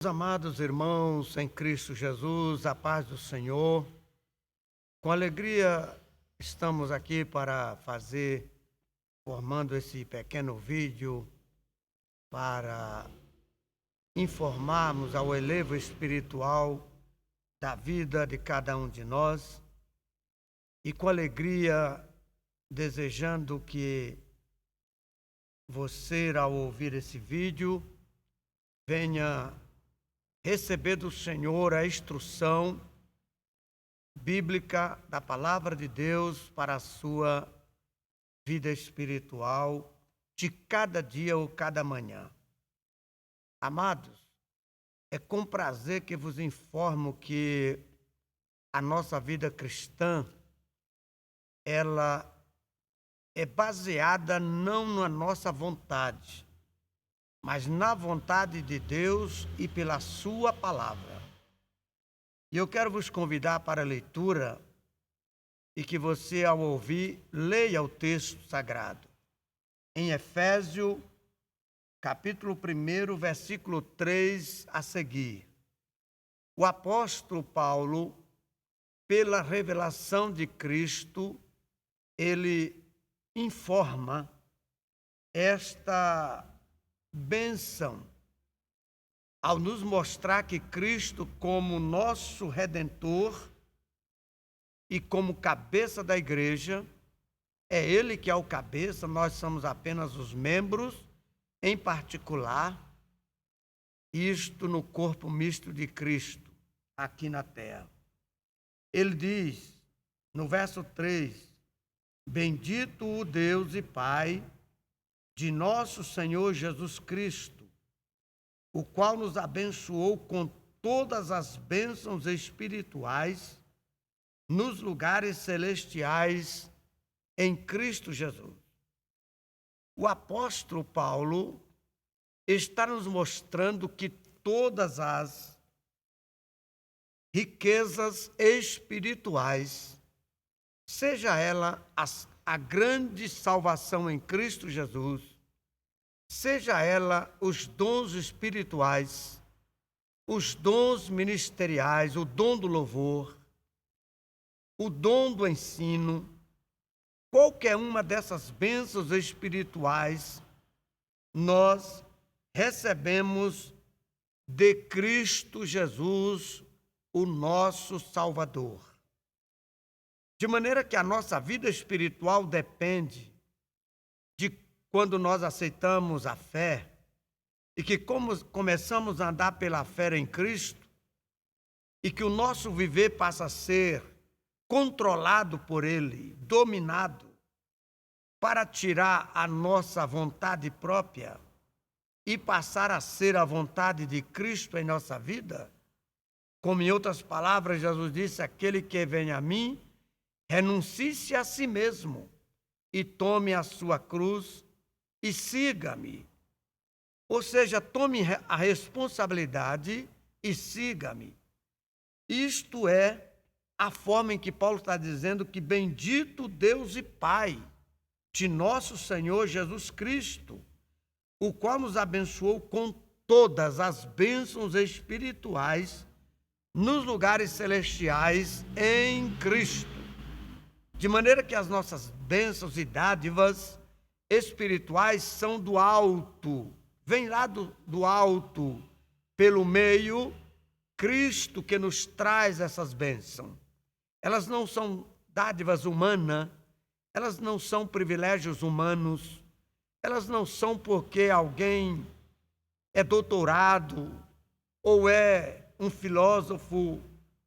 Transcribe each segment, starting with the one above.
Amados irmãos em Cristo Jesus, a paz do Senhor. Com alegria estamos aqui para formando esse pequeno vídeo para informarmos ao elevo espiritual da vida de cada um de nós e com alegria desejando que você, ao ouvir esse vídeo, venha receber do Senhor a instrução bíblica da Palavra de Deus para a sua vida espiritual de cada dia ou cada manhã. Amados, é com prazer que vos informo que a nossa vida cristã, ela é baseada não na nossa vontade, mas na vontade de Deus e pela sua palavra. E eu quero vos convidar para a leitura e que você, ao ouvir, leia o texto sagrado. Em Efésios, capítulo 1, versículo 3 a seguir. O apóstolo Paulo, pela revelação de Cristo, ele informa esta bênção ao nos mostrar que Cristo, como nosso Redentor e como cabeça da igreja, é Ele que é o cabeça, nós somos apenas os membros, em particular, isto no corpo misto de Cristo, aqui na terra. Ele diz, no verso 3, bendito o Deus e Pai de nosso Senhor Jesus Cristo, o qual nos abençoou com todas as bênçãos espirituais nos lugares celestiais em Cristo Jesus. O apóstolo Paulo está nos mostrando que todas as riquezas espirituais, seja ela a grande salvação em Cristo Jesus, seja ela os dons espirituais, os dons ministeriais, o dom do louvor, o dom do ensino, qualquer uma dessas bênçãos espirituais, nós recebemos de Cristo Jesus, o nosso Salvador. De maneira que a nossa vida espiritual depende de quando nós aceitamos a fé e que começamos a andar pela fé em Cristo e que o nosso viver passa a ser controlado por Ele, dominado, para tirar a nossa vontade própria e passar a ser a vontade de Cristo em nossa vida. Como em outras palavras, Jesus disse, aquele que vem a mim, renuncie-se a si mesmo e tome a sua cruz e siga-me. Ou seja, tome a responsabilidade e siga-me. Isto é a forma em que Paulo está dizendo que bendito Deus e Pai de nosso Senhor Jesus Cristo, o qual nos abençoou com todas as bênçãos espirituais nos lugares celestiais em Cristo. De maneira que as nossas bênçãos e dádivas espirituais são do alto, vem lá do alto, pelo meio, Cristo que nos traz essas bênçãos. Elas não são dádivas humanas, elas não são privilégios humanos, elas não são porque alguém é doutorado, ou é um filósofo,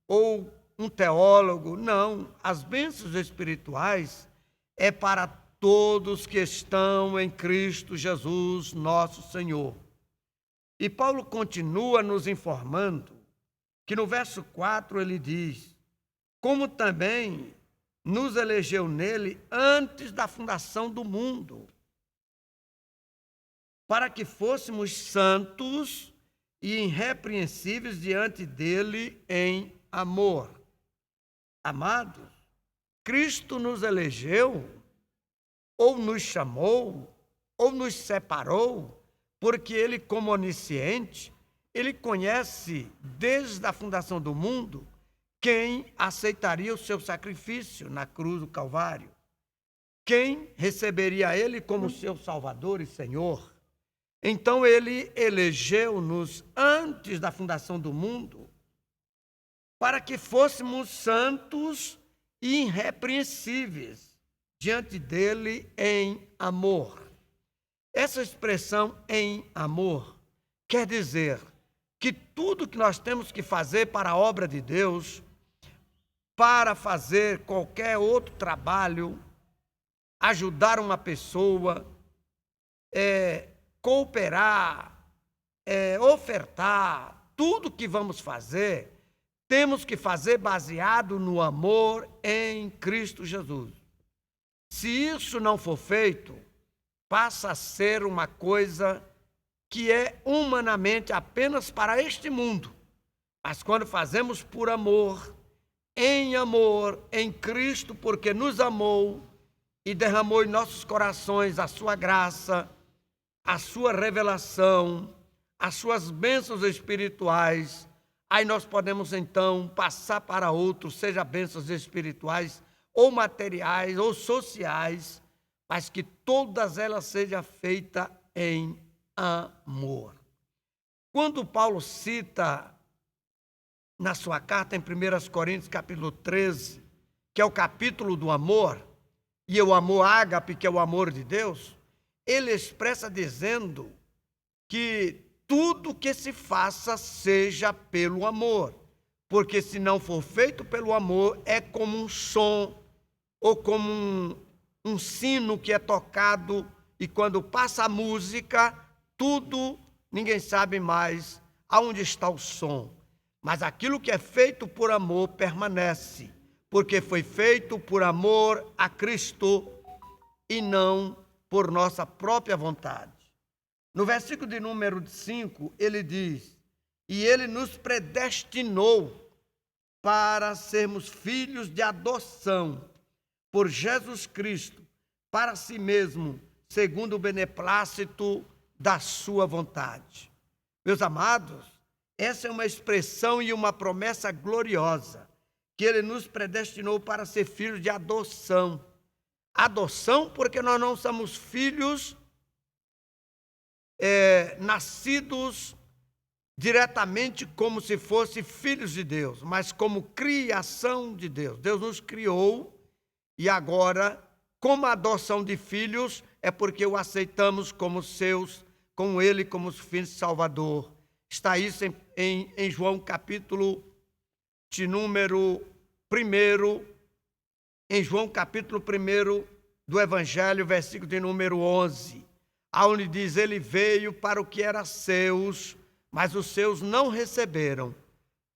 ou um teólogo. Não, as bênçãos espirituais é para todos que estão em Cristo Jesus, nosso Senhor. E Paulo continua nos informando que no verso 4 ele diz, como também nos elegeu nele antes da fundação do mundo, para que fôssemos santos e irrepreensíveis diante dele em amor. Amados, Cristo nos elegeu, ou nos chamou, ou nos separou, porque Ele, como onisciente, Ele conhece desde a fundação do mundo quem aceitaria o seu sacrifício na cruz do Calvário, quem receberia ele como seu Salvador e Senhor. Então ele elegeu-nos antes da fundação do mundo para que fôssemos santos e irrepreensíveis diante dele em amor. Essa expressão em amor quer dizer que tudo que nós temos que fazer para a obra de Deus, para fazer qualquer outro trabalho, ajudar uma pessoa, cooperar, ofertar, tudo que vamos fazer, temos que fazer baseado no amor em Cristo Jesus. Se isso não for feito, passa a ser uma coisa que é humanamente apenas para este mundo. Mas quando fazemos por amor em Cristo, porque nos amou e derramou em nossos corações a sua graça, a sua revelação, as suas bênçãos espirituais, aí nós podemos então passar para outros, seja bênçãos espirituais ou materiais ou sociais, mas que todas elas sejam feitas em amor. Quando Paulo cita na sua carta em 1 Coríntios capítulo 13, que é o capítulo do amor, e o amor ágape, que é o amor de Deus, ele expressa dizendo que tudo que se faça seja pelo amor, porque se não for feito pelo amor, é como um som, ou como um sino que é tocado, e quando passa a música, ninguém sabe mais aonde está o som. Mas aquilo que é feito por amor permanece, porque foi feito por amor a Cristo e não por nossa própria vontade. No versículo de número 5, ele diz: e ele nos predestinou para sermos filhos de adoção por Jesus Cristo, para si mesmo, segundo o beneplácito da sua vontade. Meus amados, essa é uma expressão e uma promessa gloriosa, que ele nos predestinou para ser filhos de adoção. Adoção porque nós não somos filhos nascidos diretamente como se fossem filhos de Deus, mas como criação de Deus. Deus nos criou e agora, como adoção de filhos, é porque o aceitamos como seus, com ele como filhos de Salvador. Está isso em João capítulo de número 1, em João capítulo 1 do Evangelho, versículo de número 11, onde diz: ele veio para o que era seus, mas os seus não receberam.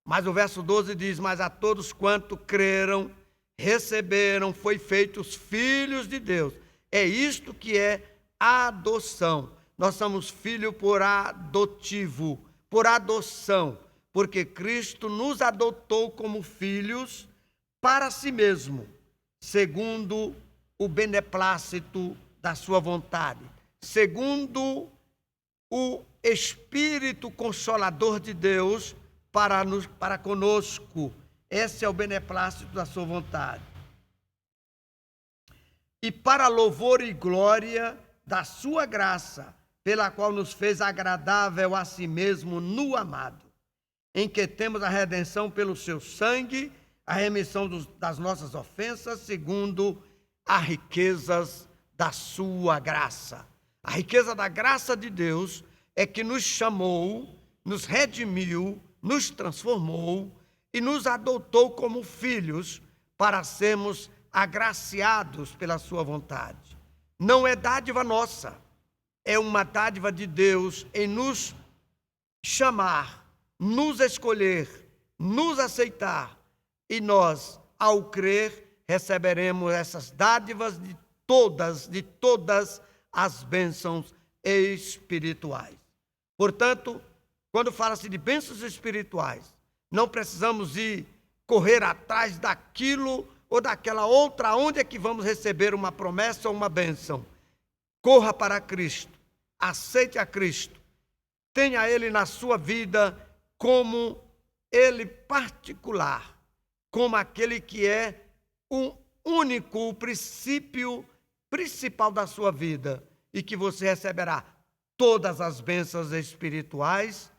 Mas o verso 12 diz: mas a todos quanto creram, receberam, foi feitos filhos de Deus. É isto que é a adoção. Nós somos filhos por adotivo, por adoção, porque Cristo nos adotou como filhos para si mesmo, segundo o beneplácito da sua vontade, segundo o Espírito Consolador de Deus para conosco. Esse é o beneplácito da sua vontade. E para louvor e glória da sua graça, pela qual nos fez agradável a si mesmo no amado, em que temos a redenção pelo seu sangue, a remissão das nossas ofensas, segundo as riquezas da sua graça. A riqueza da graça de Deus é que nos chamou, nos redimiu, nos transformou e nos adotou como filhos para sermos agraciados pela sua vontade. Não é dádiva nossa, é uma dádiva de Deus em nos chamar, nos escolher, nos aceitar, e nós, ao crer, receberemos essas dádivas de todas as bênçãos espirituais. Portanto, quando fala-se de bênçãos espirituais, não precisamos ir correr atrás daquilo ou daquela outra, onde é que vamos receber uma promessa ou uma bênção. Corra para Cristo, aceite a Cristo, Tenha ele na sua vida como ele particular, como aquele que é o único, o princípio principal da sua vida, e que você receberá todas as bênçãos espirituais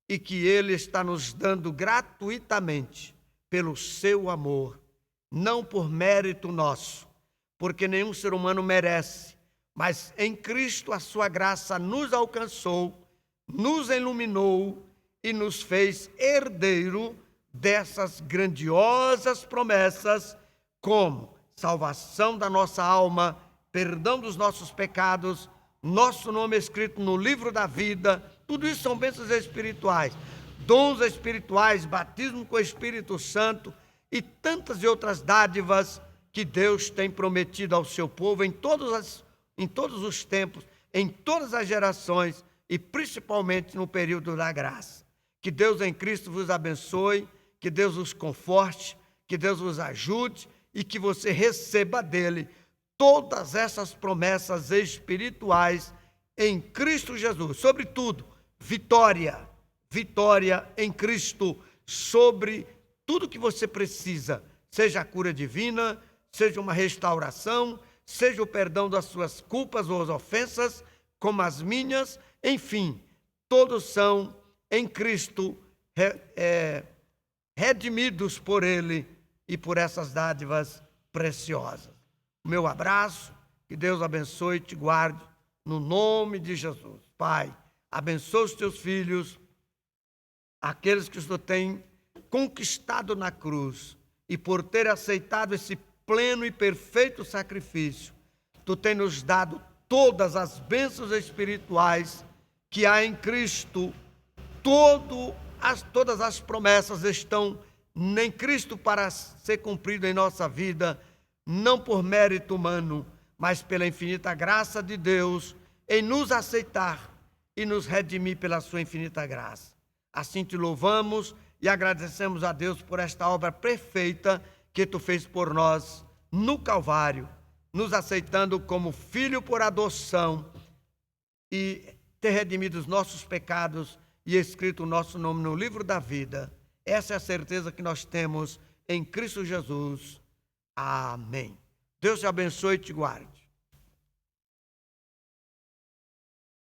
e que ele está nos dando gratuitamente pelo seu amor, não por mérito nosso, porque nenhum ser humano merece, mas em Cristo a sua graça nos alcançou, nos iluminou e nos fez herdeiro dessas grandiosas promessas, como salvação da nossa alma, perdão dos nossos pecados, nosso nome escrito no livro da vida. Tudo isso são bênçãos espirituais, dons espirituais, batismo com o Espírito Santo e tantas e outras dádivas que Deus tem prometido ao seu povo em todos os tempos, em todas as gerações e principalmente no período da graça. Que Deus em Cristo vos abençoe, que Deus os conforte, que Deus vos ajude e que você receba dele todas essas promessas espirituais em Cristo Jesus. Sobretudo, vitória em Cristo sobre tudo que você precisa, seja a cura divina, seja uma restauração, seja o perdão das suas culpas ou as ofensas, como as minhas, enfim, todos são em Cristo redimidos por ele e por essas dádivas preciosas. O meu abraço, que Deus abençoe e te guarde, no nome de Jesus. Pai, abençoa os teus filhos, aqueles que o Senhor tem conquistado na cruz, e por ter aceitado esse pleno e perfeito sacrifício, tu tem nos dado todas as bênçãos espirituais que há em Cristo. Todas as promessas estão em Cristo para ser cumprido em nossa vida, não por mérito humano, mas pela infinita graça de Deus em nos aceitar e nos redimir pela sua infinita graça. Assim te louvamos e agradecemos a Deus por esta obra perfeita que tu fez por nós no Calvário, nos aceitando como filho por adoção e ter redimido os nossos pecados e escrito o nosso nome no livro da vida. Essa é a certeza que nós temos em Cristo Jesus. Amém. Deus te abençoe e te guarde.